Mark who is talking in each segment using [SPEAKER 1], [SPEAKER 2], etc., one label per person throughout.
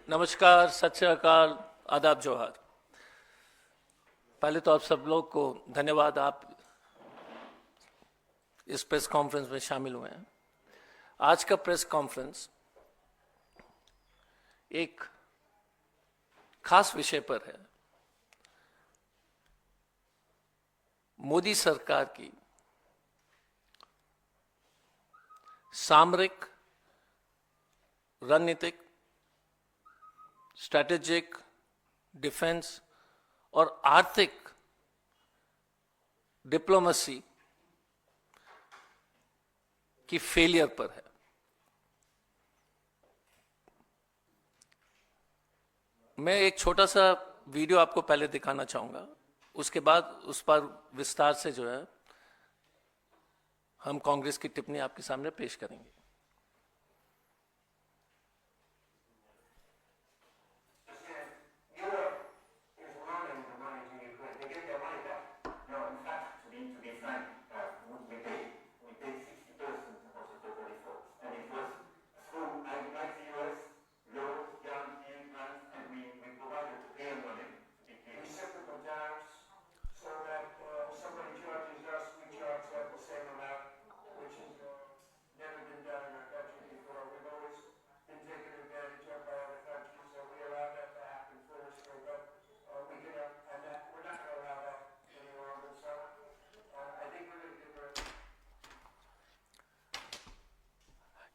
[SPEAKER 1] नमस्कार, सत श्री अकाल, आदाब, जोहार। पहले तो आप सब लोग को धन्यवाद, आप इस प्रेस कॉन्फ्रेंस में शामिल हुए हैं। आज का प्रेस कॉन्फ्रेंस एक खास विषय पर है। मोदी सरकार की सामरिक, रणनीतिक, स्ट्रैटेजिक, डिफेंस और आर्थिक डिप्लोमेसी की फेलियर पर है। मैं एक छोटा सा वीडियो आपको पहले दिखाना चाहूंगा, उसके बाद उस पर विस्तार से जो है हम कांग्रेस की टिप्पणी आपके सामने पेश करेंगे।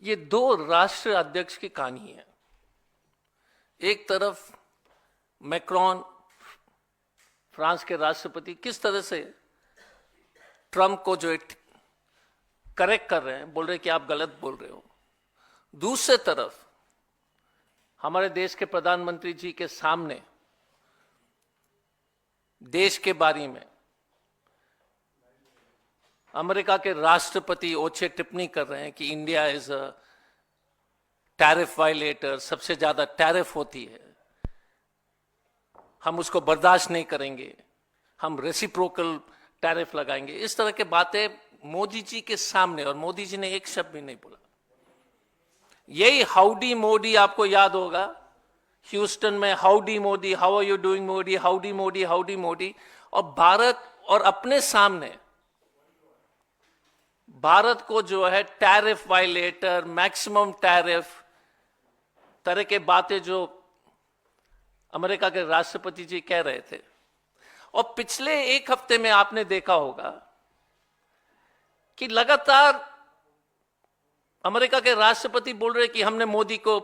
[SPEAKER 1] ये दो राष्ट्र अध्यक्ष की कहानी है। एक तरफ मैक्रॉन, फ्रांस के राष्ट्रपति, किस तरह से ट्रंप को जो करेक्ट कर रहे हैं, बोल रहे हैं कि आप गलत बोल रहे हो। दूसरे तरफ हमारे देश के प्रधानमंत्री जी के सामने देश के बारे में अमेरिका के राष्ट्रपति ओछे टिप्पणी कर रहे हैं कि India is a tariff violator, सबसे ज्यादा टैरिफ होती है, हम उसको बर्दाश्त नहीं करेंगे, हम रेसिप्रोकल टैरिफ लगाएंगे। इस तरह के बातें मोदी जी के सामने, और मोदी जी ने एक शब्द भी नहीं बोला। यही हाउडी मोदी आपको याद होगा, ह्यूस्टन में howdy Modi, how are you doing Modi, howdy Modi, howdy Modi. और भारत और अपने सामने भारत को जो है टैरिफ वायलेटर, मैक्सिमम टैरिफ तरह के बातें जो अमेरिका के राष्ट्रपति जी कह रहे थे। और पिछले एक हफ्ते में आपने देखा होगा कि लगातार अमेरिका के राष्ट्रपति बोल रहे कि हमने मोदी को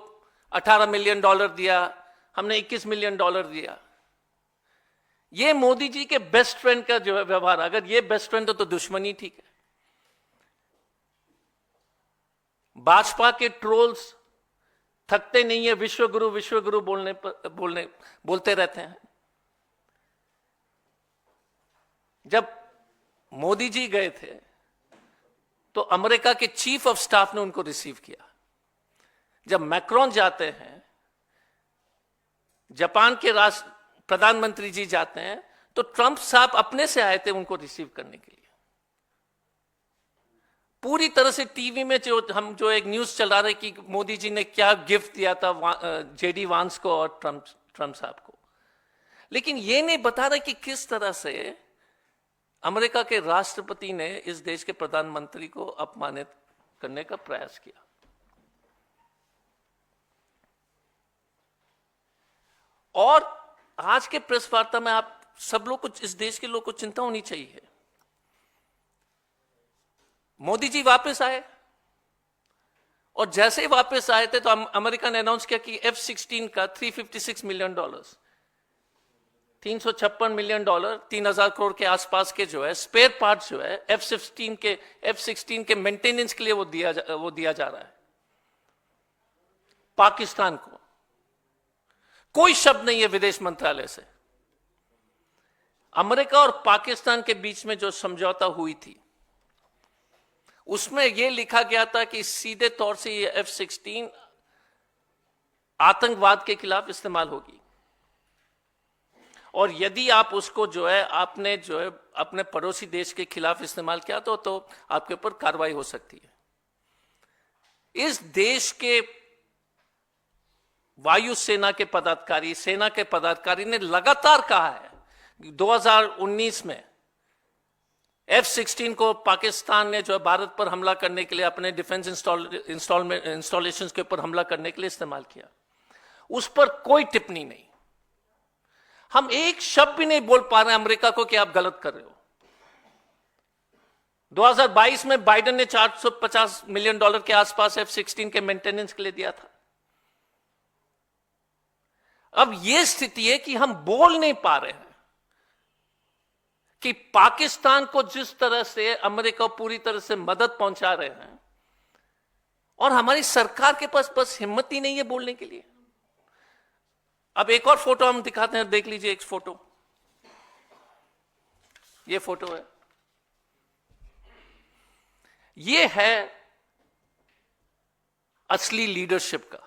[SPEAKER 1] $18 मिलियन दिया, हमने $21 मिलियन दिया। ये मोदी जी के बेस्ट फ्रेंड का जो है व्यवहार, अगर ये बेस्ट फ्रेंड हो तो दुश्मनी ठीक है। भाजपा के ट्रोल्स थकते नहीं है, विश्वगुरु बोलते रहते हैं। जब मोदी जी गए थे तो अमेरिका के चीफ ऑफ स्टाफ ने उनको रिसीव किया। जब मैक्रॉन जाते हैं, जापान के प्रधानमंत्री जी जाते हैं, तो ट्रंप साहब अपने से आए थे उनको रिसीव करने के लिए। पूरी तरह से टीवी में जो एक न्यूज चल रहा है कि मोदी जी ने क्या गिफ्ट दिया था जेडी वांस को और ट्रंप साहब को, लेकिन ये नहीं बता रहे कि किस तरह से अमेरिका के राष्ट्रपति ने इस देश के प्रधानमंत्री को अपमानित करने का प्रयास किया। और आज के प्रेस वार्ता में आप सब लोग को, इस देश के लोग को चिंता होनी चाहिए। मोदी जी वापस आए, और जैसे ही वापस आए थे तो अमेरिका ने अनाउंस किया कि F-16 का $356 मिलियन, $356 मिलियन, 3,000 करोड़ के आसपास के जो है स्पेयर पार्ट्स जो है F-16 के मेंटेनेंस के लिए वो दिया जा रहा है पाकिस्तान को। कोई शब्द नहीं है विदेश मंत्रालय से। अमेरिका और पाकिस्तान के बीच में जो समझौता हुई थी उसमें यह लिखा गया था कि सीधे तौर से ये F-16 आतंकवाद के खिलाफ इस्तेमाल होगी, और यदि आप उसको जो है आपने जो है अपने पड़ोसी देश के खिलाफ इस्तेमाल किया तो आपके ऊपर कार्रवाई हो सकती है। इस देश के वायुसेना के पदाधिकारी, सेना के पदाधिकारी ने लगातार कहा है 2019 में F-16 को पाकिस्तान ने जो है भारत पर हमला करने के लिए, अपने डिफेंस इंस्टॉलेशंस के ऊपर हमला करने के लिए इस्तेमाल किया। उस पर कोई टिप्पणी नहीं। हम एक शब्द भी नहीं बोल पा रहे हैं अमेरिका को कि आप गलत कर रहे हो। 2022 में बाइडेन ने $450 मिलियन के आसपास F-16 के मेंटेनेंस के लिए दिया था। अब यह स्थिति है कि हम बोल नहीं पा रहे हैं कि पाकिस्तान को जिस तरह से अमेरिका पूरी तरह से मदद पहुंचा रहे हैं, और हमारी सरकार के पास बस हिम्मत ही नहीं है बोलने के लिए। अब एक और फोटो हम दिखाते हैं, देख लीजिए एक फोटो। ये फोटो है, ये है असली लीडरशिप का।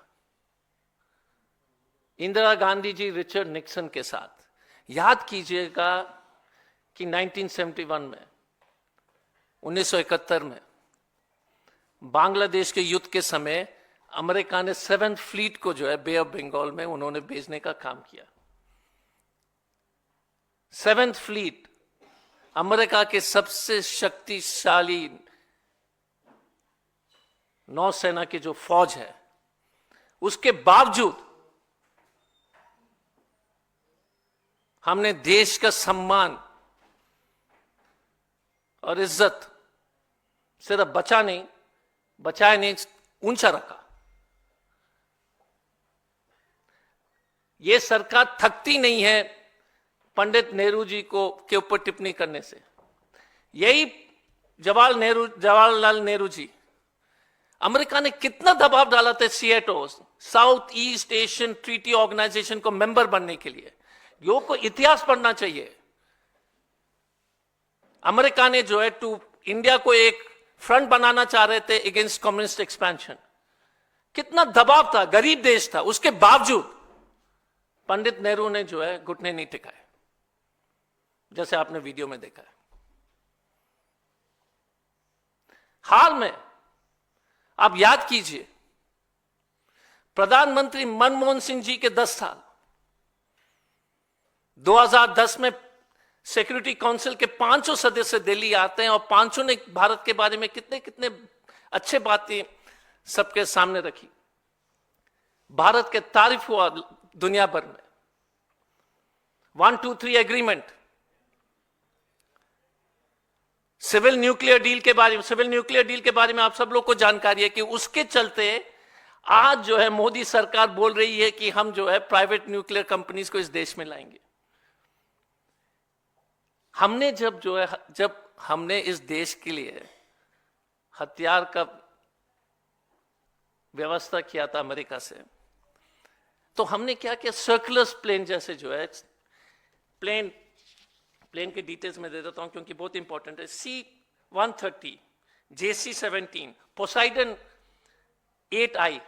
[SPEAKER 1] इंदिरा गांधी जी रिचर्ड निक्सन के साथ, याद कीजिएगा कि 1971 में, 1971 में बांग्लादेश के युद्ध के समय अमेरिका ने 7th फ्लीट को जो है बे ऑफ बंगाल में उन्होंने भेजने का काम किया। 7th फ्लीट अमेरिका के सबसे शक्तिशाली नौसेना की जो फौज है, उसके बावजूद हमने देश का सम्मान और इज्जत सिर्फ बचाया नहीं, ऊंचा रखा। यह सरकार थकती नहीं है पंडित नेहरू जी को के ऊपर टिप्पणी करने से। यही जवाहरलाल नेहरू जी, अमेरिका ने कितना दबाव डाला था SEATO, South East Asian Treaty Organization को मेंबर बनने के लिए। लोगों को इतिहास पढ़ना चाहिए। अमेरिका ने जो है इंडिया को एक फ्रंट बनाना चाह रहे थे अगेंस्ट कम्युनिस्ट एक्सपेंशन। कितना दबाव था, गरीब देश था, उसके बावजूद पंडित नेहरू ने जो है घुटने नहीं टिकाए, जैसे आपने वीडियो में देखा है। हाल में आप याद कीजिए, प्रधानमंत्री मनमोहन सिंह जी के 10 साल, 2010 में सिक्योरिटी काउंसिल के 500 सदस्य दिल्ली आते हैं और 500 ने भारत के बारे में कितने कितने अच्छे बातें सबके सामने रखी। भारत के तारीफ हुआ दुनिया भर में। 123 एग्रीमेंट, सिविल न्यूक्लियर डील के बारे में आप सब लोग को जानकारी है कि उसके चलते आज जो है मोदी सरकार बोल रही है कि हम जो है प्राइवेट न्यूक्लियर कंपनीज को इस देश में लाएंगे। हमने जब हमने इस देश के लिए हथियार का व्यवस्था किया था अमेरिका से, तो हमने क्या किया, सर्कुलर प्लेन जैसे जो है प्लेन के डिटेल्स में दे देता हूं क्योंकि बहुत इंपॉर्टेंट है। C-130, JC-17, Poseidon 8I,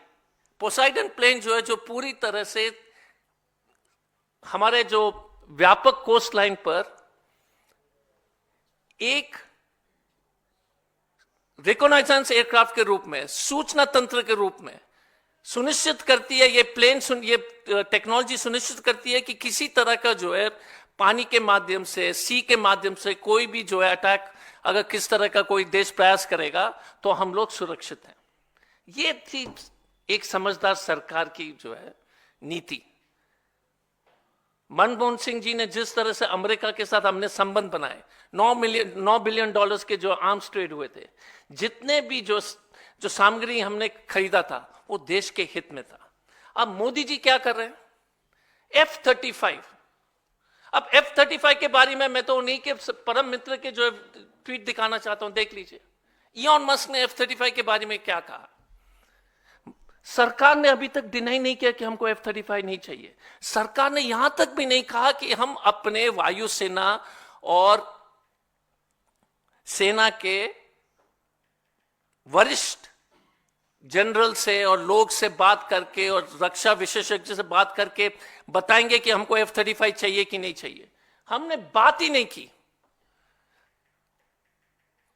[SPEAKER 1] Poseidon plane जो है, जो पूरी तरह से हमारे जो व्यापक कोस्ट लाइन पर एक रिकॉनाइजेंस एयरक्राफ्ट के रूप में, सूचना तंत्र के रूप में सुनिश्चित करती है, ये टेक्नोलॉजी सुनिश्चित करती है कि किसी तरह का जो है पानी के माध्यम से, सी के माध्यम से कोई भी जो है अटैक, अगर किस तरह का कोई देश प्रयास करेगा तो हम लोग सुरक्षित हैं। ये थी एक समझदार सरकार की जो है नीति। मनमोहन सिंह जी ने जिस तरह से अमेरिका के साथ हमने संबंध बनाए, $9 बिलियन के जो आर्म्स ट्रेड हुए थे, जितने भी जो सामग्री हमने खरीदा था वो देश के हित में था। अब मोदी जी क्या कर रहे हैं, F-35। अब F-35 के बारे में मैं तो उन्हीं के परम मित्र के जो ट्वीट दिखाना चाहता हूं, देख लीजिए। इलॉन मस्क ने F-35 के बारे में क्या कहा। सरकार ने अभी तक डिनाई नहीं किया कि हमको F-35 नहीं चाहिए। सरकार ने यहां तक भी नहीं कहा कि हम अपने वायुसेना और सेना के वरिष्ठ जनरल से और लोग से बात करके और रक्षा विशेषज्ञ से बात करके बताएंगे कि हमको F-35 चाहिए कि नहीं चाहिए। हमने बात ही नहीं की।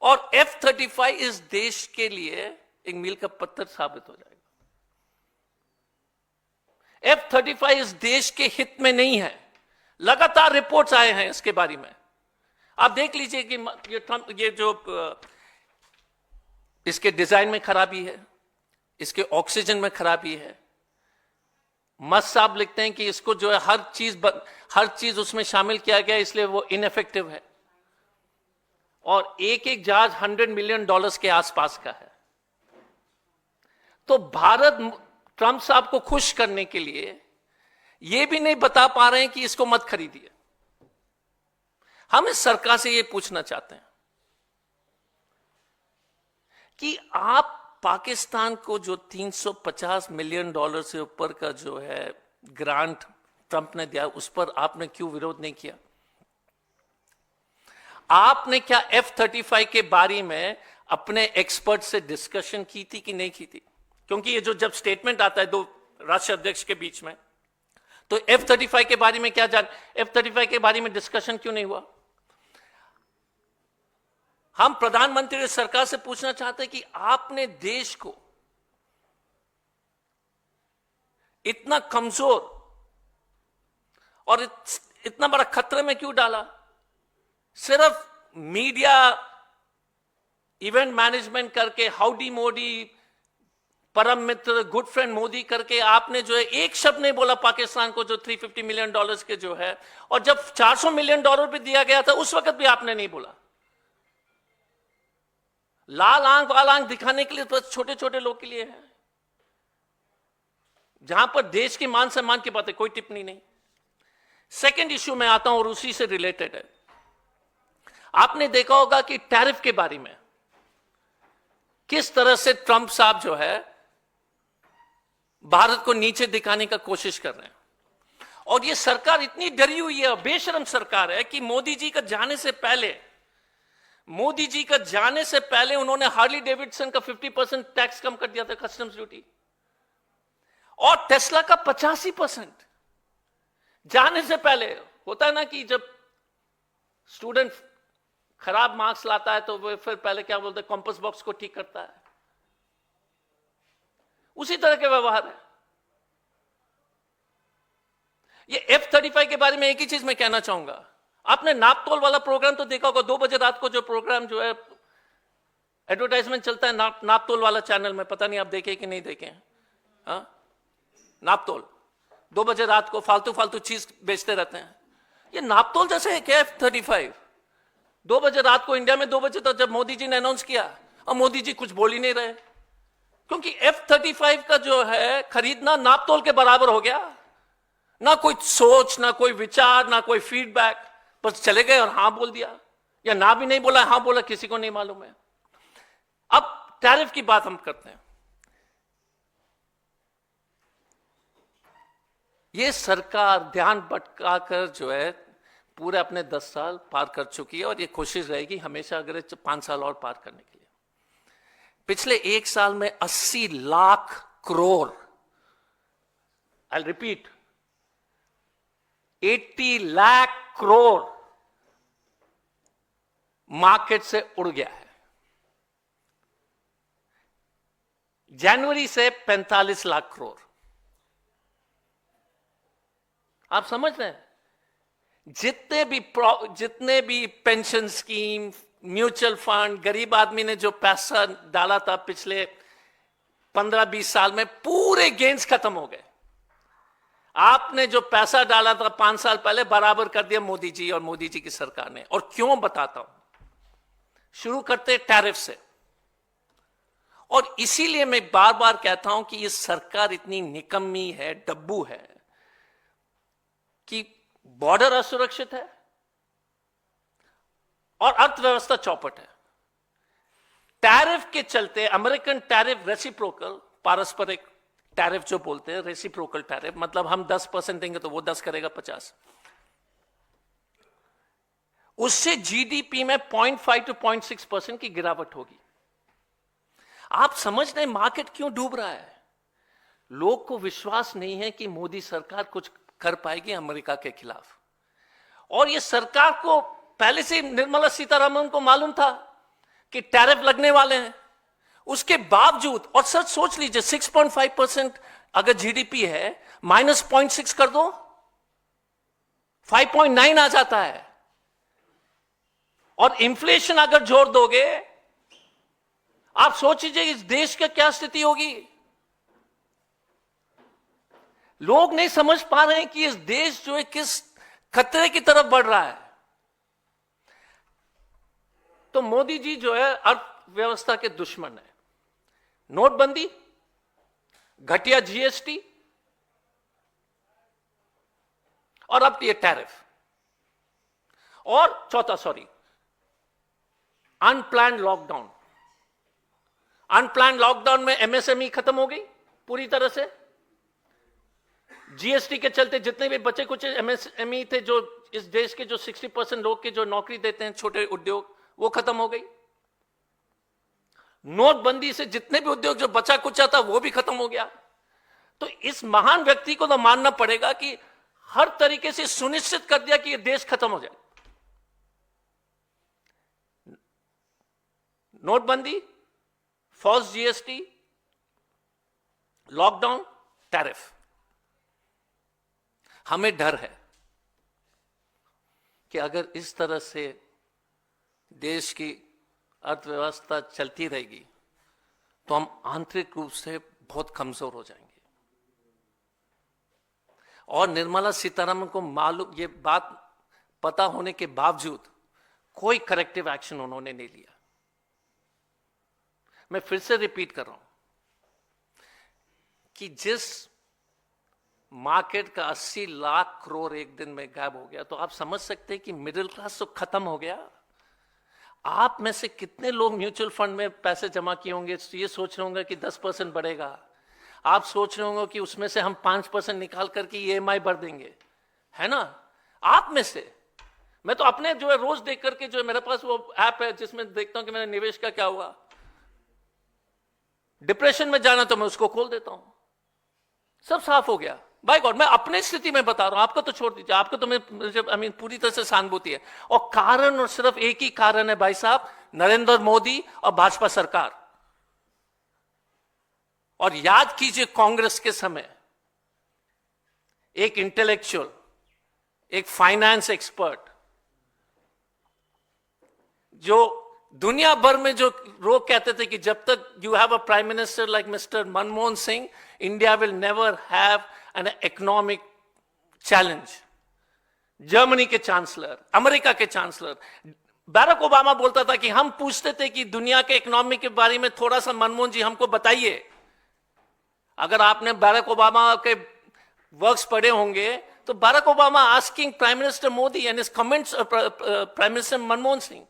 [SPEAKER 1] और F-35 इस देश के लिए एक मील का पत्थर साबित हो जाएगा। F-35 इस देश के हित में नहीं है। लगातार रिपोर्ट्स आए हैं इसके बारे में। आप देख लीजिए कि ये जो इसके डिजाइन में खराबी है, इसके ऑक्सीजन में खराबी है। मस्त साहब लिखते हैं कि इसको जो है हर चीज उसमें शामिल किया गया, इसलिए वो इनएफेक्टिव है। और एक एक जहाज $100 मिलियन के आसपास का है। तो भारत ट्रंप साहब को खुश करने के लिए यह भी नहीं बता पा रहे हैं कि इसको मत खरीदिए। हम इस सरकार से यह पूछना चाहते हैं कि आप पाकिस्तान को जो $350 मिलियन से ऊपर का जो है ग्रांट ट्रंप ने दिया, उस पर आपने क्यों विरोध नहीं किया? आपने क्या F-35 के बारे में अपने एक्सपर्ट से डिस्कशन की थी कि नहीं की थी? क्योंकि ये जो जब स्टेटमेंट आता है दो राष्ट्रीय अध्यक्ष के बीच में, तो F-35 के बारे में क्या F-35 के बारे में डिस्कशन क्यों नहीं हुआ? हम प्रधानमंत्री सरकार से पूछना चाहते हैं कि आपने देश को इतना कमजोर और इतना बड़ा खतरे में क्यों डाला? सिर्फ मीडिया इवेंट मैनेजमेंट करके, हाउडी मोदी, परम मित्र, गुड फ्रेंड मोदी करके आपने जो है एक शब्द नहीं बोला पाकिस्तान को, जो $350 मिलियन के जो है। और जब $400 मिलियन भी दिया गया था उस वक्त भी आपने नहीं बोला। लाल आंख वाल आंख दिखाने के लिए तो छोटे छोटे लोग के लिए है। जहां पर देश की मान सम्मान की बात है, कोई टिप्पणी नहीं। सेकंड इश्यू में आता हूं और उसी से रिलेटेड है। आपने देखा होगा कि टैरिफ के बारे में किस तरह से ट्रंप साहब जो है भारत को नीचे दिखाने का कोशिश कर रहे हैं। और ये सरकार इतनी डरी हुई है, बेशरम सरकार है कि मोदी जी का जाने से पहले उन्होंने हार्ली डेविडसन का 50% टैक्स कम कर दिया था, कस्टम्स ड्यूटी, और टेस्ला का 85%। जाने से पहले होता है ना कि जब स्टूडेंट खराब मार्क्स लाता है तो वो फिर पहले क्या बोलते हैं, कॉम्पस बॉक्स को ठीक करता है। उसी तरह के व्यवहार है। ये F-35 के बारे में एक ही चीज मैं कहना चाहूंगा। आपने नापतोल वाला प्रोग्राम तो देखा होगा, 2 बजे रात को जो प्रोग्राम जो है एडवर्टाइजमेंट चलता है नापतोल वाला चैनल में, पता नहीं आप देखे कि नहीं देखे? नापतोल 2 बजे रात को फालतू चीज बेचते रहते हैं। ये नापतोल जैसे है क्या F-35? 2 बजे रात को इंडिया में 2 बजे तक जब मोदी जी ने अनाउंस किया, और मोदी जी कुछ बोल ही नहीं रहे, क्योंकि F-35 का जो है खरीदना नापतोल के बराबर हो गया। ना कोई सोच, ना कोई विचार, ना कोई फीडबैक, बस चले गए और हां बोल दिया, या ना भी नहीं बोला, हां बोला, किसी को नहीं मालूम है। अब टैरिफ की बात हम करते हैं। ये सरकार ध्यान भटकाकर जो है पूरे अपने 10 साल पार कर चुकी है, और ये कोशिश रहेगी हमेशा अगर 5 साल और पार करने के लिए। पिछले 1 साल में 80 lakh crore, I repeat, 80 lakh crore market से उड़ गया है। जनवरी से 45 लाख करोड़। आप समझ रहे हैं? जितने भी पेंशन स्कीम, म्यूचुअल फंड, गरीब आदमी ने जो पैसा डाला था पिछले 15-20 साल में, पूरे गेन्स खत्म हो गए। आपने जो पैसा डाला था 5 साल पहले, बराबर कर दिया मोदी जी और मोदी जी की सरकार ने। और क्यों बताता हूं। शुरू करते टैरिफ से। और इसीलिए मैं बार बार कहता हूं कि ये सरकार इतनी निकम्मी है, डब्बू है, कि बॉर्डर असुरक्षित है और अर्थव्यवस्था चौपट है। टैरिफ के चलते अमेरिकन टैरिफ रेसिप्रोकल, पारस्परिक टैरिफ जो बोलते हैं, रेसिप्रोकल टैरिफ, मतलब हम 10% देंगे तो वो 10 करेगा 50। उससे जीडीपी में 0.5 to 0.6% की गिरावट होगी। आप समझ रहे हैं मार्केट क्यों डूब रहा है? लोग को विश्वास नहीं है कि मोदी सरकार कुछ कर पाएगी अमेरिका के खिलाफ। और ये सरकार को पहले से निर्मला सीतारमण को मालूम था कि टैरिफ लगने वाले हैं। उसके बावजूद, और सच सोच लीजिए, 6.5% अगर जीडीपी है -0.6 कर दो, 5.9 आ जाता है। और इन्फ्लेशन अगर जोड़ दोगे, आप सोच लीजिए इस देश की क्या स्थिति होगी। लोग नहीं समझ पा रहे हैं कि इस देश जो है किस खतरे की तरफ बढ़ रहा है। तो मोदी जी जो है अर्थव्यवस्था के दुश्मन है। नोटबंदी, घटिया जीएसटी और अब ये टैरिफ, और चौथा अनप्लान्ड लॉकडाउन। अनप्लान्ड लॉकडाउन में एमएसएमई खत्म हो गई पूरी तरह से। जीएसटी के चलते जितने भी बचे कुछ एमएसएमई थे, जो इस देश के जो 60% लोग के जो नौकरी देते हैं, छोटे उद्योग, वो खत्म हो गई। नोटबंदी से जितने भी उद्योग जो बचा कुचा था वो भी खत्म हो गया। तो इस महान व्यक्ति को तो मानना पड़ेगा कि हर तरीके से सुनिश्चित कर दिया कि यह देश खत्म हो जाए। नोटबंदी, फॉल्स जीएसटी, लॉकडाउन, टैरिफ। हमें डर है कि अगर इस तरह से देश की अर्थव्यवस्था चलती रहेगी तो हम आंतरिक रूप से बहुत कमजोर हो जाएंगे। और निर्मला सीतारमण को मालूम, ये बात पता होने के बावजूद कोई करेक्टिव एक्शन उन्होंने नहीं लिया। मैं फिर से रिपीट कर रहा हूं कि जिस मार्केट का 80 लाख करोड़ एक दिन में गायब हो गया, तो आप समझ सकते हैं कि मिडिल क्लास तो खत्म हो गया। आप में से कितने लोग म्यूचुअल फंड में पैसे जमा किए होंगे, ये सोच रहे होंगे कि 10% बढ़ेगा। आप सोच रहे होंगे कि उसमें से हम 5% निकाल करके ईएमआई भर देंगे, है ना। आप में से मैं तो अपने जो है रोज देख करके, जो है मेरे पास वो ऐप है जिसमें देखता हूं कि मेरे निवेश का क्या हुआ। डिप्रेशन में जाना तो मैं उसको खोल देता हूं, सब साफ हो गया। बाय गॉड, मैं अपनी स्थिति में बता रहा हूं, आपको तो छोड़ दीजिए, आपको तो मैं पूरी तरह से सहानुभूति है। और कारण और सिर्फ एक ही कारण है भाई साहब, नरेंद्र मोदी और भाजपा सरकार। और याद कीजिए कांग्रेस के समय एक इंटेलेक्चुअल, एक फाइनेंस एक्सपर्ट, जो दुनिया भर में जो लोग कहते थे कि जब तक you have a prime minister like mister Manmohan Singh, India will never have an economic challenge. Germany के चांसलर, अमेरिका के चांसलर, बैरक ओबामा बोलता था कि हम पूछते थे कि दुनिया के इकोनॉमी के बारे में थोड़ा सा मनमोहन जी हमको बताइए। अगर आपने बैरक ओबामा के वर्क्स पढ़े होंगे तो Barack Obama asking prime minister Modi and his comments, prime minister Manmohan Singh,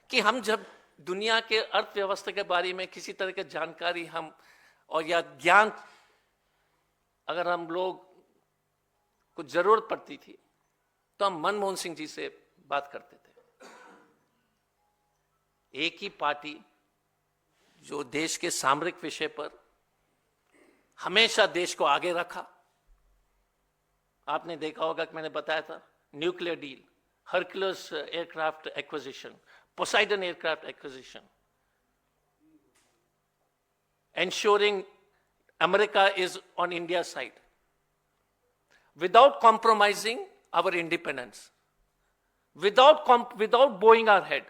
[SPEAKER 1] कि हम जब दुनिया के अर्थव्यवस्था के बारे में किसी तरह की जानकारी हम और या ज्ञान अगर हम लोग को जरूरत पड़ती थी तो हम मनमोहन सिंह जी से बात करते थे। एक ही पार्टी जो देश के सामरिक विषय पर हमेशा देश को आगे रखा। आपने देखा होगा कि मैंने बताया था, nuclear deal, Hercules aircraft acquisition, Poseidon aircraft acquisition, ensuring America is on India's side, without compromising our independence, without bowing our head.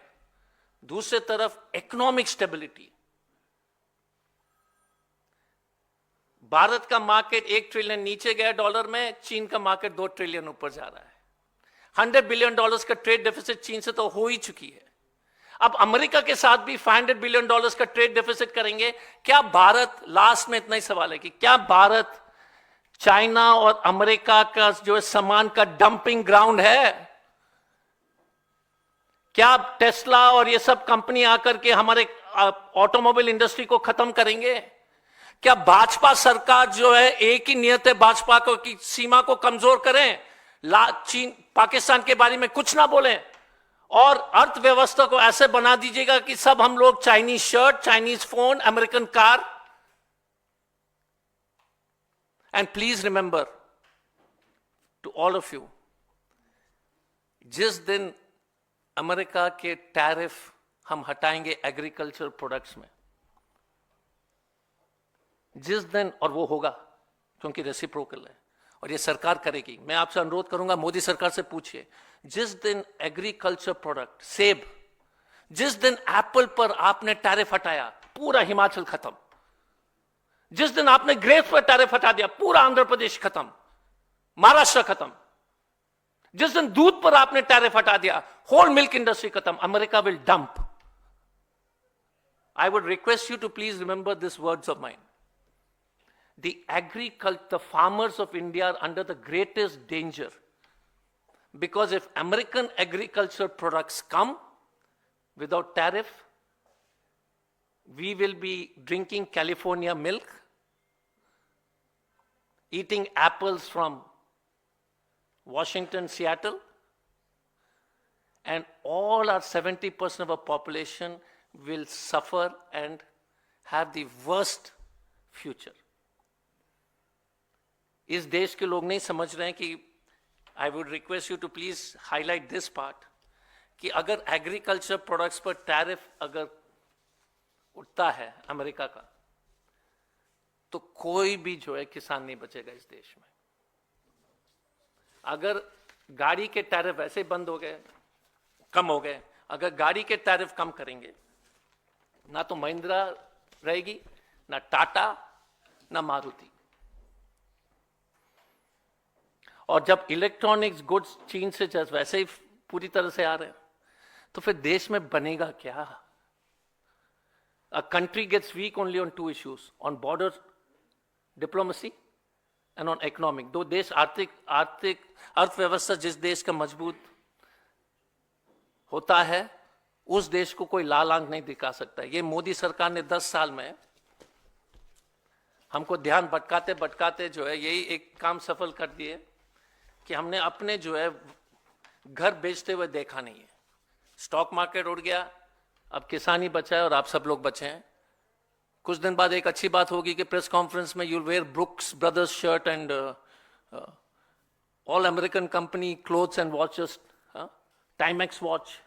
[SPEAKER 1] दूसरे तरफ economic stability. भारत का मार्केट 1 ट्रिलियन नीचे गया डॉलर में, चीन का मार्केट 2 ट्रिलियन ऊपर जा रहा है। $100 बिलियन का ट्रेड डेफिसिट चीन से तो हो ही चुकी है। अब अमेरिका के साथ भी $500 बिलियन का ट्रेड डेफिसिट करेंगे। क्या भारत, लास्ट में इतना ही सवाल है कि क्या भारत चाइना और अमेरिका का जो है सामान का डंपिंग ग्राउंड है? क्या टेस्ला और ये सब कंपनी आकर के हमारे ऑटोमोबाइल इंडस्ट्री को खत्म करेंगे? क्या भाजपा सरकार जो है, एक ही नियत है भाजपा को कि सीमा को कमजोर करें, चीन पाकिस्तान के बारे में कुछ ना बोलें, और अर्थव्यवस्था को ऐसे बना दीजिएगा कि सब हम लोग Chinese shirt, Chinese phone, American car. And please remember to all of you, जिस दिन अमेरिका के टैरिफ हम हटाएंगे एग्रीकल्चर प्रोडक्ट्स में, जिस दिन, और वो होगा क्योंकि रेसिप्रोकल है और ये सरकार करेगी। मैं आपसे अनुरोध करूंगा, मोदी सरकार से पूछिए, जिस दिन एग्रीकल्चर प्रोडक्ट सेब, जिस दिन एप्पल पर आपने टैरिफ हटाया, पूरा हिमाचल खत्म। जिस दिन आपने ग्रेप्स पर टैरिफ हटा दिया, पूरा आंध्र प्रदेश खत्म, महाराष्ट्र खत्म। जिस दिन दूध पर आपने टैरिफ हटा दिया, होल मिल्क इंडस्ट्री खत्म। America will dump. I would request you to please remember these words of mine. The farmers of India are under the greatest danger, because if American agriculture products come without tariff, we will be drinking California milk, eating apples from Washington, Seattle, and all our 70% of our population will suffer and have the worst future. इस देश के लोग नहीं समझ रहे हैं कि I would request you to please highlight this part, कि अगर एग्रीकल्चर प्रोडक्ट्स पर टैरिफ अगर उठता है अमेरिका का, तो कोई भी जो है किसान नहीं बचेगा इस देश में। अगर गाड़ी के टैरिफ ऐसे बंद हो गए, कम हो गए, अगर गाड़ी के टैरिफ कम करेंगे, ना तो महिंद्रा रहेगी, ना टाटा, ना मारुति। और जब इलेक्ट्रॉनिक्स गुड्स चीन से जैसे वैसे ही पूरी तरह से आ रहे हैं, तो फिर देश में बनेगा क्या? A country gets weak only on two issues, on border diplomacy and on economic. दो देश आर्थिक अर्थव्यवस्था जिस देश का मजबूत होता है, उस देश को कोई लाल आंख नहीं दिखा सकता। ये मोदी सरकार ने 10 साल में हमको ध्यान भटकाते भटकाते जो है यही एक काम सफल कर दिए कि हमने अपने जो है घर बेचते हुए देखा नहीं है। स्टॉक मार्केट उड़ गया, अब किसान ही बचा है और आप सब लोग बचे हैं। कुछ दिन बाद एक अच्छी बात होगी कि प्रेस कॉन्फ्रेंस में you'll wear Brooks Brothers shirt and all American company clothes and watches, Timex watch,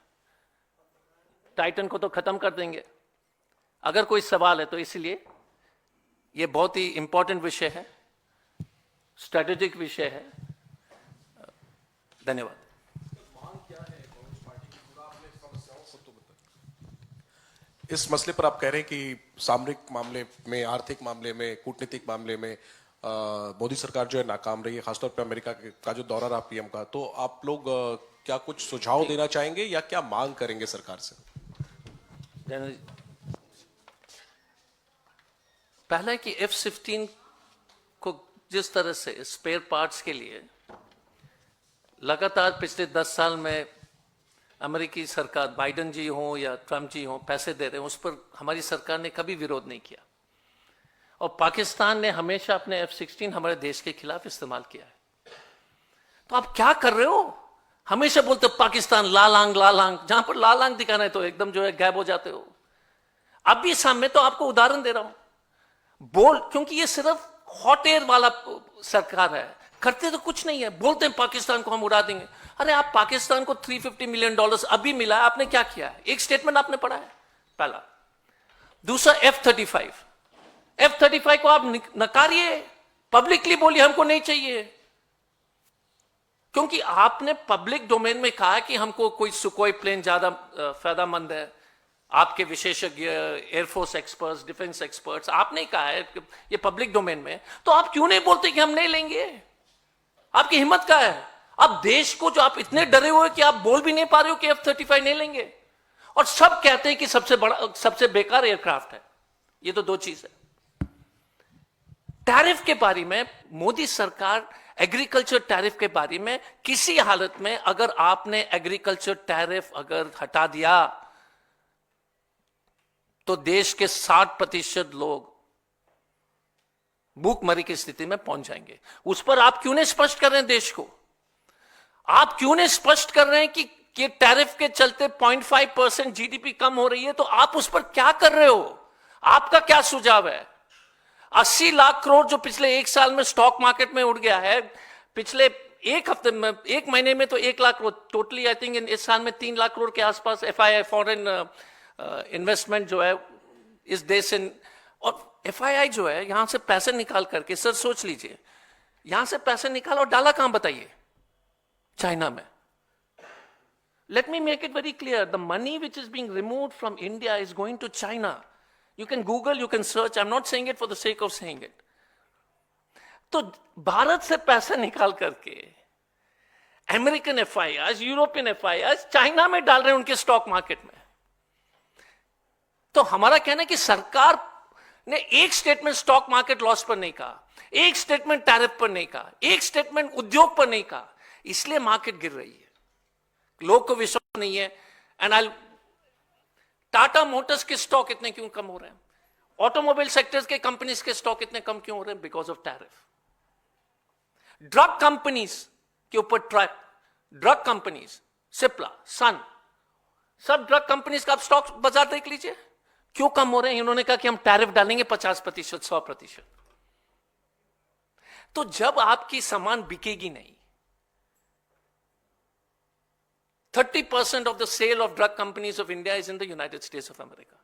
[SPEAKER 1] Titan को तो खत्म कर देंगे। अगर कोई सवाल है तो इसलिए ये बहुत ही इंपॉर्टेंट विषय है, स्ट्रेटेजिक विषय है। धन्यवाद।
[SPEAKER 2] इस मसले पर आप कह रहे हैं कि सामरिक मामले में, आर्थिक मामले में, कूटनीतिक मामले में मोदी सरकार जो है नाकाम रही है, खासतौर पर अमेरिका का जो दौरा रहा पीएम का, तो आप लोग क्या कुछ सुझाव देना चाहेंगे या क्या मांग करेंगे सरकार से?
[SPEAKER 1] पहला है कि F-16 को जिस तरह से स्पेयर पार्ट्स के लिए लगातार पिछले 10 साल में अमेरिकी सरकार, बाइडेन जी हो या ट्रंप जी हो, पैसे दे रहे हैं, उस पर हमारी सरकार ने कभी विरोध नहीं किया। और पाकिस्तान ने हमेशा अपने F-16 हमारे देश के खिलाफ इस्तेमाल किया है। तो आप क्या कर रहे हो? हमेशा बोलते पाकिस्तान लाल आंख, लाल आंख। जहां पर लाल आंख दिखाना है तो एकदम जो है गायब हो जाते हो। अभी सामने तो आपको उदाहरण दे रहा हूं, क्योंकि ये सिर्फ हॉट एयर वाला सरकार है, करते तो कुछ नहीं है, बोलते हैं पाकिस्तान को हम उड़ा देंगे। अरे आप पाकिस्तान को $350 मिलियन अभी मिला है, आपने क्या किया है? एक स्टेटमेंट आपने पढ़ा है, पहला। दूसरा F-35 को आप नकारिए, पब्लिकली बोलिए हमको नहीं चाहिए, क्योंकि आपने पब्लिक डोमेन में कहा कि हमको कोई सुकोई प्लेन ज्यादा फायदेमंद है। आपके विशेषज्ञ, एयरफोर्स एक्सपर्ट्स, डिफेंस एक्सपर्ट्स, आपने कहा है ये पब्लिक डोमेन में, तो आप क्यों नहीं बोलते कि हम नहीं लेंगे? आपकी हिम्मत क्या है? आप देश को जो आप इतने डरे हुए कि आप बोल भी नहीं पा रहे हो कि F-35 नहीं लेंगे, और सब कहते हैं कि सबसे बेकार एयरक्राफ्ट है। ये तो दो चीज है। टैरिफ के बारे में मोदी सरकार, एग्रीकल्चर टैरिफ के बारे में किसी हालत में अगर आपने एग्रीकल्चर टैरिफ अगर हटा दिया तो देश के 60% लोग भूखमरी की स्थिति में पहुंच जाएंगे। उस पर आप क्यों नहीं स्पष्ट कर रहे हैं देश को? आप क्यों नहीं स्पष्ट कर रहे हैं कि टैरिफ के चलते 0.5% जीडीपी कम हो रही है? तो आप उस पर क्या कर रहे हो? आपका क्या सुझाव है? 80 लाख करोड़ जो पिछले एक साल में स्टॉक मार्केट में उड़ गया है, पिछले एक हफ्ते में, एक महीने में तो 1 lakh crore, totally I think इस साल में 3 लाख करोड़ के आसपास FII फॉरेन इन्वेस्टमेंट जो है इस देश से और एफआईआई जो है यहां से पैसे निकाल करके, सर सोच लीजिए, यहां से पैसे निकाला और डाला कहां बताइए? चाइना में. Let me make it very clear. The money which is being removed from India is going to China. You can Google, you can search. I'm not saying it for the sake of saying it. तो भारत से पैसे निकाल करके American FIR, European FIR China में डाल रहे हैं उनके स्टॉक मार्केट में. तो हमारा कहना है कि सरकार ने एक स्टेटमेंट स्टॉक मार्केट लॉस पर नहीं कहा, एक स्टेटमेंट टैरिफ पर नहीं कहा, एक स्टेटमेंट उद्योग पर नहीं कहा, इसलिए मार्केट गिर रही है, लोग को विश्वास नहीं है. एंड आई टाटा मोटर्स के स्टॉक इतने क्यों कम हो रहे हैं? ऑटोमोबाइल सेक्टर्स के कंपनीज के स्टॉक इतने कम क्यों हो रहे हैं? Because of tariff. Drug companies के ऊपर ट्रैप, ड्रग कंपनीज, सिप्ला, सन, सब ड्रग कंपनीज का आप स्टॉक बाजार देख लीजिए, क्यों कम हो रहे हैं? इन्होंने कहा कि हम टैरिफ डालेंगे 50%, 100%. तो जब आपकी सामान बिकेगी नहीं, 30% of the sale of drug companies of India is in the United States of America.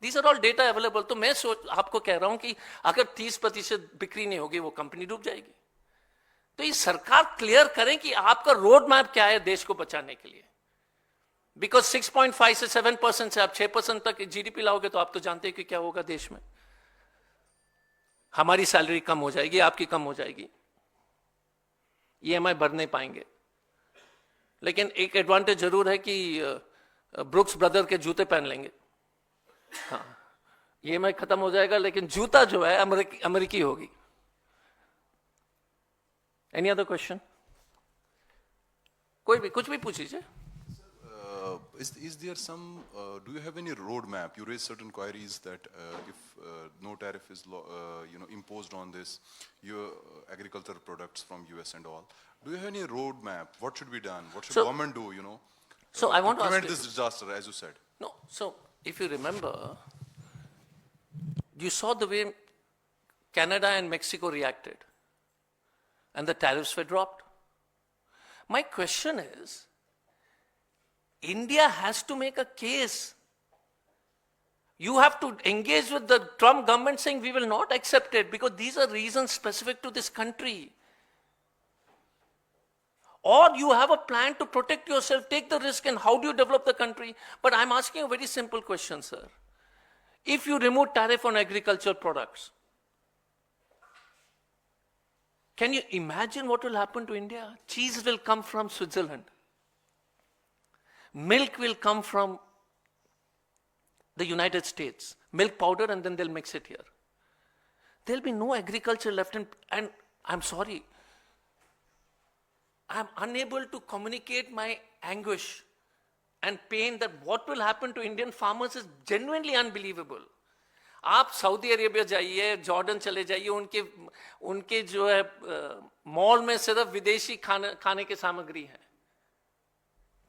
[SPEAKER 1] These are all data available. तो मैं आपको कह रहा हूं कि अगर 30% बिक्री नहीं होगी वो कंपनी डूब जाएगी. तो ये सरकार क्लियर करें कि आपका रोड मैप क्या है देश को बचाने के लिए. बिकॉज 6.5 से 7% से आप 6% तक जीडीपी लाओगे तो आप तो जानते हैं कि क्या होगा देश में. हमारी सैलरी कम हो जाएगी, आपकी कम हो जाएगी, ईएमआई भर नहीं पाएंगे. लेकिन एक एडवांटेज जरूर है कि ब्रुक्स ब्रदर के जूते पहन लेंगे. हाँ, ईएमआई खत्म हो जाएगा लेकिन जूता जो है अमेरिकी होगी. Any other question? कोई भी कुछ भी पूछ लीजिए.
[SPEAKER 3] Is there some, do you have any roadmap? You raised certain queries that if no tariff is imposed on this, your agricultural products from US and all, do you have any roadmap? What should be done? What should government do,
[SPEAKER 1] So I want to
[SPEAKER 3] prevent
[SPEAKER 1] ask
[SPEAKER 3] this disaster, as you said?
[SPEAKER 1] No, so if you remember, you saw the way Canada and Mexico reacted, and the tariffs were dropped. My question is, India has to make a case. You have to engage with the Trump government saying we will not accept it because these are reasons specific to this country. Or you have a plan to protect yourself, take the risk, and how do you develop the country? But I'm asking a very simple question, sir. If you remove tariff on agricultural products, can you imagine what will happen to India? Cheese will come from Switzerland. Milk will come from the United States. Milk powder, and then they'll mix it here. There'll be no agriculture left, and I'm sorry. I'm unable to communicate my anguish and pain that what will happen to Indian farmers is genuinely unbelievable. आप Saudi Arabia जाइए, Jordan चले जाइए, उनके जो है mall में सिर्फ विदेशी खाने की सामग्री है.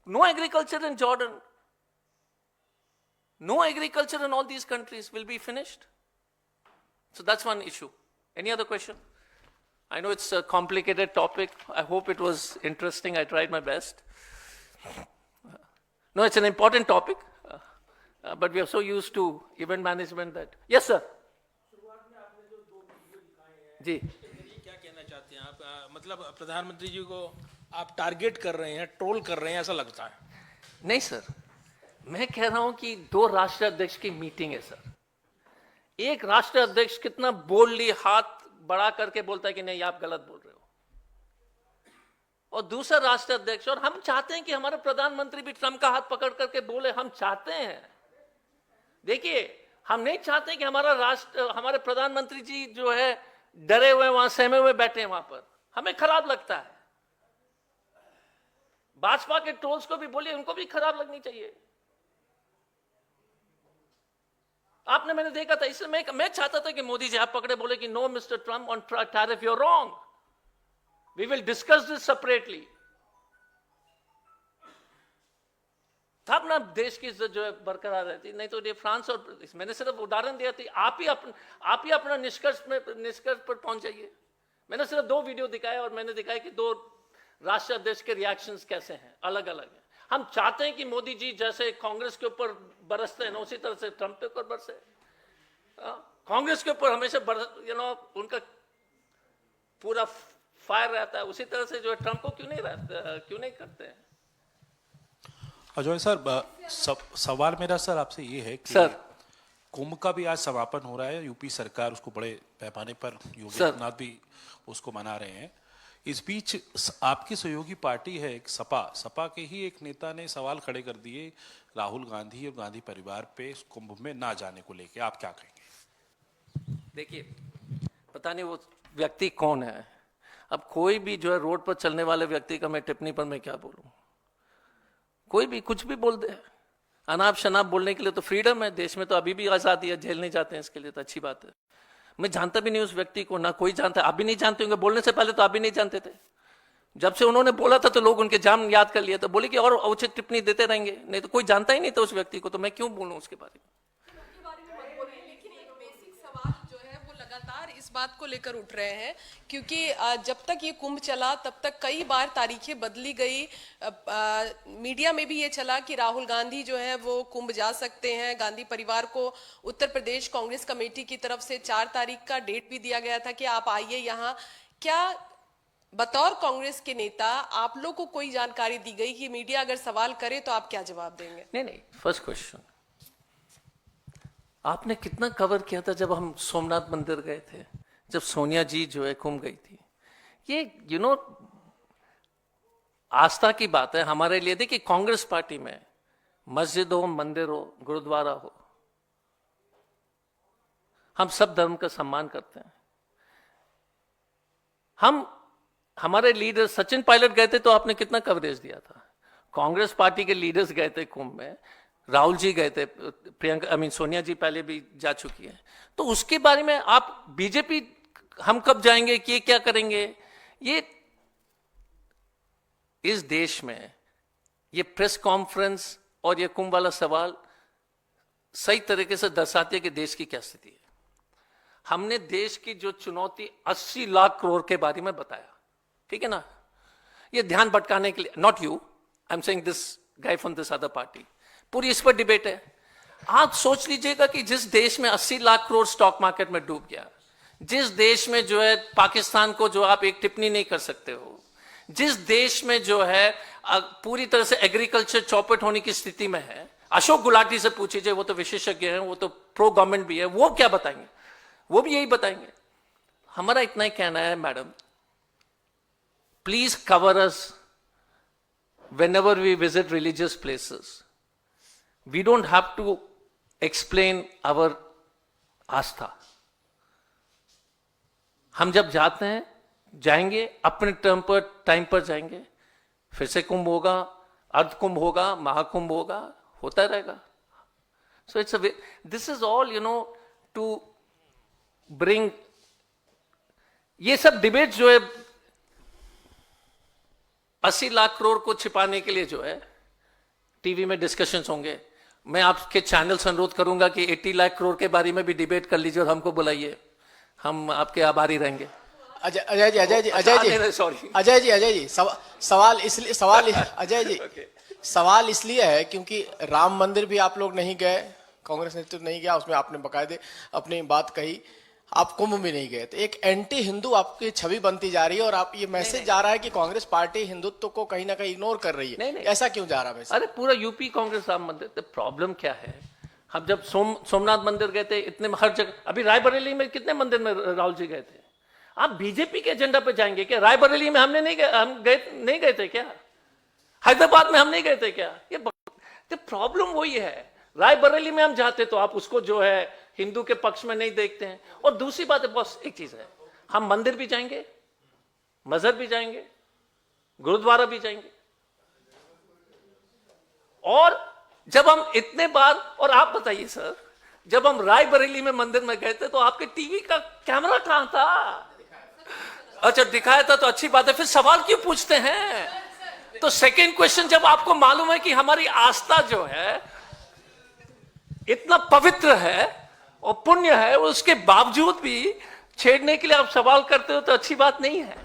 [SPEAKER 1] No agriculture in Jordan. No agriculture in all these countries will be finished. So that's one issue. Any other question? I know it's a complicated topic. I hope it was interesting. I tried my best. No, it's an important topic. But we are so used to event management that. Yes, sir. जी.
[SPEAKER 4] क्या कहना चाहते हैं आप? मतलब प्रधानमंत्री जी को आप target कर रहे हैं, ट्रोल कर रहे हैं, ऐसा लगता है.
[SPEAKER 1] नहीं सर, मैं कह रहा हूं कि दो राष्ट्र अध्यक्ष की मीटिंग है सर. एक राष्ट्र अध्यक्ष कितना बोल्डली हाथ बढ़ा करके बोलता है कि नहीं आप गलत बोल रहे हो, और दूसरा राष्ट्र अध्यक्ष, और हम चाहते हैं कि हमारे प्रधानमंत्री भी ट्रंप का हाथ पकड़ करके बोले. हम चाहते हैं, देखिए, हम नहीं चाहते कि हमारे प्रधानमंत्री जी जो है डरे हुए वहां सहमे हुए बैठे हैं वहां पर. हमें खराब लगता है. भाजपा के ट्रोल्स को भी बोलिए, उनको भी खराब लगनी चाहिए. आपने, मैंने देखा था, इसलिए मैं चाहता था कि मोदी जी आप पकड़े बोले कि no mister Trump on tariff you are wrong, we will discuss this separately. तब ना देश की इज्जत जो है बरकरार रहती. नहीं तो ये फ्रांस, और मैंने सिर्फ उदाहरण दिया था. आप ही अपना निष्कर्ष पर पहुंच जाइए. मैंने सिर्फ 2 वीडियो दिखाए और मैंने दिखाया कि 2 राष्ट्र अध्यक्ष के रिएक्शंस कैसे हैं, अलग अलग हैं. हम चाहते हैं कि मोदी जी जैसे कांग्रेस के ऊपर बरसते हैं उसी तरह से ट्रंप के ऊपर बरसे. कांग्रेस के ऊपर हमेशा उनका पूरा फायर रहता है, उसी तरह से जो है ट्रंप को क्यों नहीं करते हैं?
[SPEAKER 5] अजय सर, सवाल मेरा सर आपसे ये है कि
[SPEAKER 1] सर।
[SPEAKER 5] कुंभ का भी आज समापन हो रहा है, यूपी सरकार उसको बड़े पैमाने पर योगी
[SPEAKER 1] सर।
[SPEAKER 5] आदित्यनाथ भी उसको मना रहे हैं। इस बीच आपकी सहयोगी पार्टी है एक सपा के ही एक नेता ने सवाल खड़े कर दिए राहुल गांधी और गांधी परिवार पे कुंभ में ना जाने को लेके, आप क्या कहेंगे?
[SPEAKER 1] देखिए, पता नहीं वो व्यक्ति कौन है। अब कोई भी जो है रोड पर चलने वाले व्यक्ति का मैं टिप्पणी पर मैं क्या बोलूं? कोई भी कुछ भी बोल दे, अनाप शनाप बोलने के लिए तो फ्रीडम है देश में, तो अभी भी आजादी है, जेल नहीं जाते हैं इसके लिए, तो अच्छी बात है। मैं जानता भी नहीं उस व्यक्ति को, ना कोई जानता, आप भी नहीं जानते होंगे, बोलने से पहले तो आप भी नहीं जानते थे। जब से उन्होंने बोला था तो लोग उनके जाम याद कर लिए, तो बोले कि और उचित टिप्पणी देते रहेंगे, नहीं तो कोई जानता ही नहीं था उस व्यक्ति को, तो मैं क्यों बोलूं उसके बारे में?
[SPEAKER 6] के बारे में मत बोलिए, लेकिन एक बेसिक सवाल जो है वो लगातार इस बात को लेकर उठ रहे हैं, क्योंकि जब तक ये कुंभ चला तब तक कई बार तारीखें बदली गई। मीडिया में भी ये चला कि राहुल गांधी जो है वो कुंभ जा सकते हैं। गांधी परिवार को उत्तर प्रदेश कांग्रेस कमेटी की तरफ से 4 तारीख का डेट भी दिया गया था कि आप आइए यहाँ। क्या बतौर कांग्रेस के नेता आप लोग को कोई जानकारी दी गई कि मीडिया अगर सवाल करे तो आप क्या जवाब देंगे?
[SPEAKER 1] नहीं, फर्स्ट क्वेश्चन, आपने कितना कवर किया था जब हम सोमनाथ मंदिर गए थे, जब सोनिया जी जो है कुंभ गई थी? ये आस्था की बात है हमारे लिए। देखिए, कांग्रेस पार्टी में मस्जिद हो, मंदिर हो, गुरुद्वारा हो, हम सब धर्म का सम्मान करते हैं। हमारे लीडर सचिन पायलट गए थे तो आपने कितना कवरेज दिया था? कांग्रेस पार्टी के लीडर्स गए थे कुंभ में, राहुल जी गए थे, प्रियंका सोनिया जी पहले भी जा चुकी है, तो उसके बारे में आप बीजेपी हम कब जाएंगे, कि क्या करेंगे? ये इस देश में ये प्रेस कॉन्फ्रेंस और ये कुंभ वाला सवाल सही तरीके से दर्शाती है कि देश की क्या स्थिति है। हमने देश की जो चुनौती 80 लाख करोड़ के बारे में बताया, ठीक है ना? ये ध्यान भटकाने के लिए, not you, I am saying this guy from this other party, पूरी इस पर डिबेट है। आप सोच लीजिएगा कि जिस देश में 80 लाख करोड़ स्टॉक मार्केट में डूब गया, जिस देश में जो है पाकिस्तान को जो आप एक टिप्पणी नहीं कर सकते हो, जिस देश में जो है पूरी तरह से एग्रीकल्चर चौपट होने की स्थिति में है, अशोक गुलाटी से पूछिए, वो तो विशेषज्ञ हैं, वो तो प्रो गवर्नमेंट भी है, वो क्या बताएंगे? वो भी यही बताएंगे। हमारा इतना ही कहना है, madam, please cover us whenever we visit religious places. We don't have to explain our आस्था। हम जब जाते हैं, जाएंगे अपने टाइम पर जाएंगे, फिर से कुंभ होगा, अर्ध कुंभ होगा, महाकुंभ होगा, होता रहेगा। So it's this is all to bring ये सब डिबेट जो है 80 लाख करोड़ को छिपाने के लिए जो है टीवी में डिस्कशंस होंगे। मैं आपके चैनल से अनुरोध करूंगा कि 80 लाख करोड़ के बारे में भी डिबेट कर लीजिए और हमको बुलाइए, हम आपके आभारी रहेंगे।
[SPEAKER 7] अजय जी सवाल इसलिए है क्योंकि राम मंदिर भी आप लोग नहीं गए, कांग्रेस नेतृत्व नहीं गया, उसमें आपने बकायदे अपनी बात कही। आप कुंभ भी नहीं गए, तो एक एंटी हिंदू आपकी छवि बनती जा रही है और आप ये मैसेज जा रहा है कि कांग्रेस पार्टी हिंदुत्व को कहीं ना कहीं इग्नोर कर रही है। ऐसा क्यों जा रहा है?
[SPEAKER 1] अरे पूरा यूपी कांग्रेस राम मंदिर, तो प्रॉब्लम क्या है? हम जब सोमनाथ मंदिर गए थे, इतने हर जगह, अभी रायबरेली में कितने मंदिर में राहुल जी गए थे? आप बीजेपी के एजेंडा पे जाएंगे क्या? रायबरेली में हमने नहीं गए थे क्या? हैदराबाद में हम नहीं गए थे क्या? ये प्रॉब्लम वही है। रायबरेली में हम जाते तो आप उसको जो है हिंदू के पक्ष में नहीं देखते हैं। और दूसरी बात है, बस एक चीज है, हम मंदिर भी जाएंगे, मस्जिद भी जाएंगे, गुरुद्वारा भी जाएंगे, और जब हम इतने बार, और आप बताइए सर, जब हम रायबरेली में मंदिर में गए थे तो आपके टीवी का कैमरा कहां था? अच्छा, दिखाया था तो अच्छी बात है, फिर सवाल क्यों पूछते हैं? तो सेकेंड क्वेश्चन, जब आपको मालूम है कि हमारी आस्था जो है इतना पवित्र है और पुण्य है, उसके बावजूद भी छेड़ने के लिए आप सवाल करते हो तो अच्छी बात नहीं है।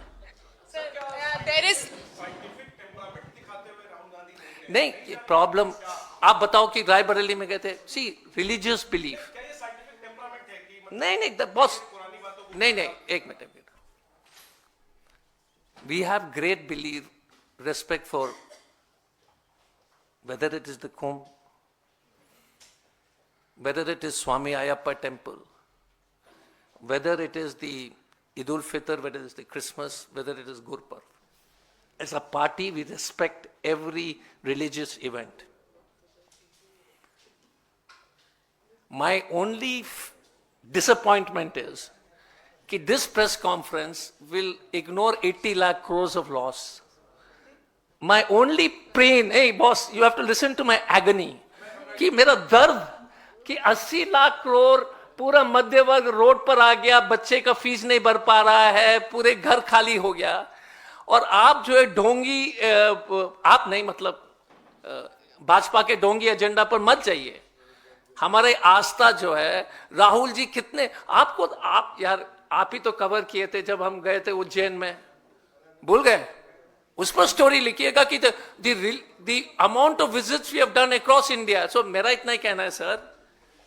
[SPEAKER 1] नहीं, ये प्रॉब्लम, आप बताओ कि रायबरेली में गए थे, सी रिलीजियस बिलीफ, नहीं बॉस, नहीं, एक minute. We have great belief, respect for whether it is the Kumbh, whether it is Swami Ayappa temple, whether it is the Eid ul-Fitr, whether it is the Christmas, whether it is Gurpurab. As a party, we respect every religious event. My only disappointment is that this press conference will ignore 80 lakh crores of loss. My only pain, hey boss, you have to listen to my agony, कि मेरा दर्द कि 80 लाख करोड़ पूरा मध्य वर्ग road पर आ गया, बच्चे का फीस नहीं भर पा रहा है, पूरे घर खाली हो गया, और आप जो है ढोंगी, आप नहीं मतलब भाजपा के ढोंगी एजेंडा पर मत जाइए. हमारे आस्था जो है, राहुल जी कितने आपको, आप यार आप ही तो कवर किए थे जब हम गए थे उज्जैन में, भूल गए? उस पर स्टोरी लिखिएगा कि the amount of visits we have done across India. So मेरा इतना ही कहना है सर.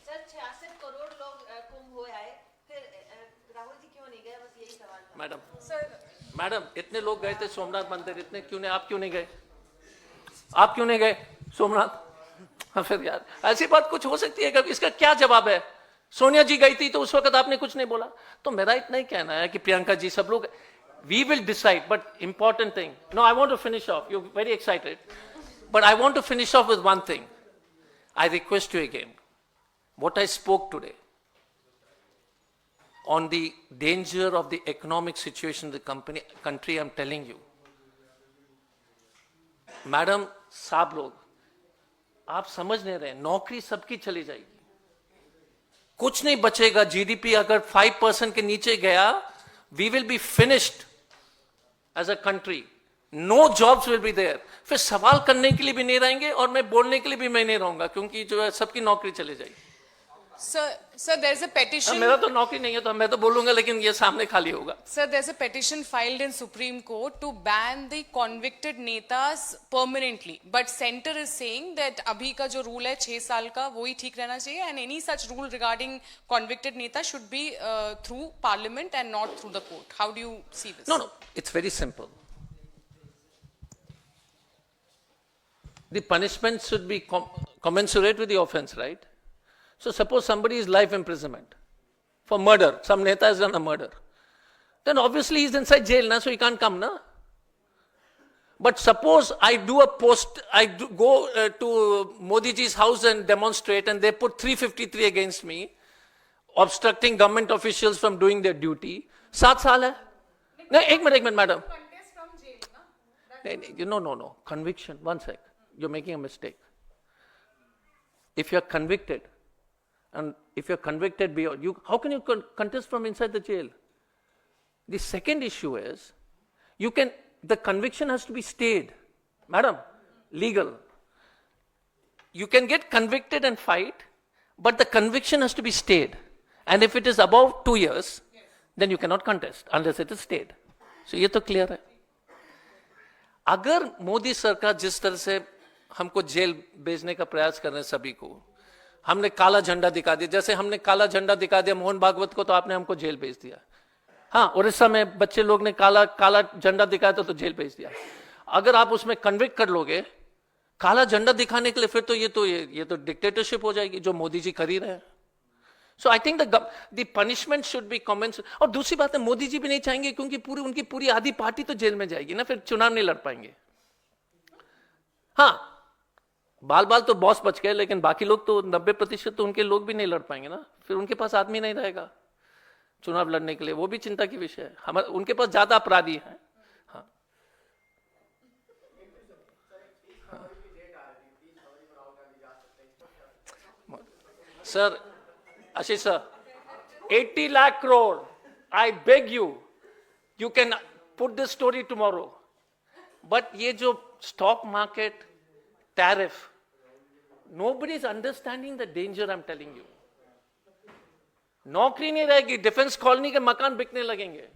[SPEAKER 8] सर 66 करोड़ लोग कुंभ हो आए, फिर राहुल जी क्यों नहीं गए? बस यही सवाल था.
[SPEAKER 1] मैडम इतने लोग गए थे सोमनाथ मंदिर, इतने क्यों नहीं, आप क्यों नहीं गए? आप क्यों नहीं गए सोमनाथ? हाँ फिर यार ऐसी बात कुछ हो सकती है कभी? इसका क्या जवाब है? सोनिया जी गई थी तो उस वक्त आपने कुछ नहीं बोला. तो मेरा इतना ही कहना है कि प्रियंका जी सब लोग, we will decide, but important thing. No, I want to finish off. You're very excited. But I want to finish off with one thing. I request you again, what I spoke today on the danger of the economic situation of the country, I'm telling you. Madam साहब लोग, आप समझ नहीं रहे, नौकरी सबकी चली जाएगी, कुछ नहीं बचेगा. जीडीपी अगर 5% के नीचे गया, we will be finished as a country. No jobs will be there. फिर सवाल करने के लिए भी नहीं रहेंगे और मैं बोलने के लिए भी मैं नहीं रहूंगा, क्योंकि जो है सबकी नौकरी चली जाएगी.
[SPEAKER 6] Sir, there's a petition.
[SPEAKER 1] मेरा तो नौकरी नहीं है तो मैं तो बोलूंगा, लेकिन ये सामने खाली होगा.
[SPEAKER 6] Sir, there's a petition filed in Supreme Court to ban the convicted netas permanently. But center is saying that अभी का जो rule है 6 साल का, वही ठीक रहना चाहिए, and any such rule regarding convicted neta should be through parliament and not through the court. How do you see this?
[SPEAKER 1] No, it's very simple. The punishment should be commensurate with the offense, right? So suppose somebody is life imprisonment for murder, some neta has done a murder, then obviously he's inside jail now, so he can't come now. But suppose I do a post, go to Modi ji's house and demonstrate, and they put 353 against me, obstructing government officials from doing their duty. 7 साल है. No, एक minute madam. No. Conviction. One sec. You're making a mistake. If you're convicted, and if you're convicted beyond, how can you contest from inside the jail? The second issue is, the conviction has to be stayed. Madam, legal. You can get convicted and fight, but the conviction has to be stayed. And if it is above 2 years, then you cannot contest unless it is stayed. So ये तो clear है. अगर मोदी सरकार जिस तरह से हमको jail भेजने का प्रयास कर रहे हैं, सभी को हमने काला झंडा दिखा दिया, जैसे हमने काला झंडा दिखा दिया मोहन भागवत को, तो आपने हमको जेल भेज दिया. हाँ, उड़ीसा में बच्चे लोग ने काला झंडा दिखाया तो जेल भेज दिया. अगर आप उसमें कन्विक्ट कर लोगे काला झंडा दिखाने के लिए, फिर तो ये तो डिक्टेटरशिप हो जाएगी, जो मोदी जी कर ही रहे हैं. So I think the punishment should be commensurate. और दूसरी बात है, मोदी जी भी नहीं चाहेंगे, क्योंकि उनकी पूरी आधी पार्टी तो जेल में जाएगी ना, फिर चुनाव नहीं लड़ पाएंगे. हाँ, बाल तो बॉस बच गए, लेकिन बाकी लोग तो 90% तो उनके लोग भी नहीं लड़ पाएंगे ना, फिर उनके पास आदमी नहीं रहेगा चुनाव लड़ने के लिए. वो भी चिंता की विषय है. उनके पास ज्यादा अपराधी हैं. हाँ. Sir, Ashish sir, 80 lakh crore, I beg you can put this story tomorrow. But ये जो stock market tariff, nobody is understanding the danger, I'm telling you. नौकरी नहीं रहेगी, डिफेंस कॉलोनी के मकान बिकने लगेंगे.